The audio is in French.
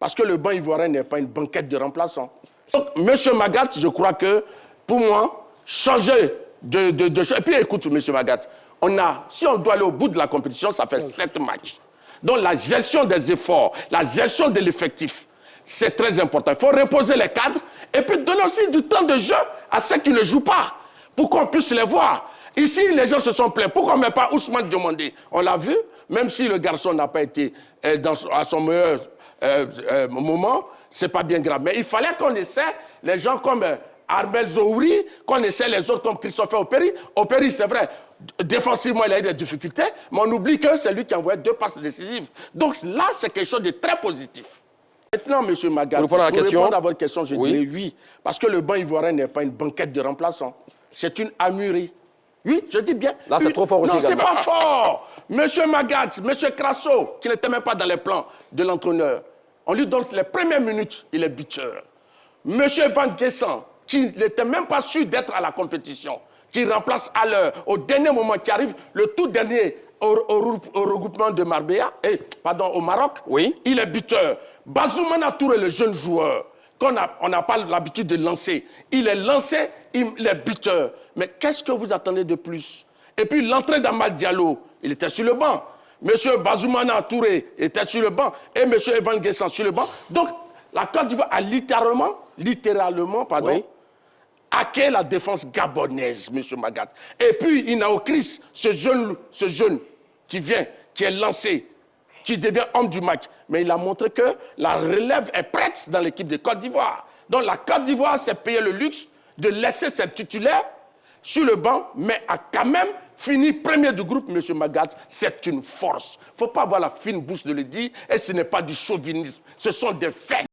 Parce que le banc ivoirien n'est pas une banquette de remplaçants. Donc, M. Magat, je crois que, pour moi, changer de... Et puis, écoute, M. Magat, si on doit aller au bout de la compétition, ça fait 7 matchs. Donc, la gestion des efforts, la gestion de l'effectif, c'est très important. Il faut reposer les cadres et puis donner aussi du temps de jeu à ceux qui ne jouent pas, pour qu'on puisse les voir. Ici, les gens se sont plaints. Pourquoi on ne met pas Ousmane Diomandé? On l'a vu, même si le garçon n'a pas été à son meilleur moment, c'est pas bien grave. Mais il fallait qu'on essaie les gens comme Armel Zouri, qu'on essaie les autres comme Christopher Operi. Operi, c'est vrai, défensivement, il a eu des difficultés, mais on oublie que c'est lui qui a envoyé 2 passes décisives. Donc là, c'est quelque chose de très positif. Maintenant, M. Magat, pour répondre à votre question, je dirais oui. Parce que le banc ivoirien n'est pas une banquette de remplaçants. C'est une amurie. Oui, je dis bien. Là, c'est trop fort aussi. Non, c'est pas fort. M. Magat, M. Crasso, qui n'était même pas dans les plans de l'entraîneur, on lui donne les premières minutes, il est buteur. M. Van Guessan, qui n'était même pas sûr d'être à la compétition, qui remplace à l'heure, au dernier moment, qui arrive, le tout dernier au regroupement de Marbella, au Maroc, il est buteur. Bazoumana Touré, le jeune joueur, qu'on n'a pas l'habitude de lancer, il est lancé, il est buteur. Mais qu'est-ce que vous attendez de plus? Et puis l'entrée d'Amad Diallo, il était sur le banc. Monsieur Bazoumana Touré était sur le banc et monsieur Evan Guessan sur le banc. Donc, la Côte d'Ivoire a littéralement, hacké la défense gabonaise, monsieur Magat. Et puis, Inao Chris, ce jeune qui vient, qui est lancé, qui devient homme du match. Mais il a montré que la relève est prête dans l'équipe de Côte d'Ivoire. Donc, la Côte d'Ivoire s'est payé le luxe de laisser ses titulaires sur le banc, mais a quand même fini premier du groupe, M. Magat. C'est une force. Il ne faut pas avoir la fine bouche de le dire, et ce n'est pas du chauvinisme. Ce sont des faits.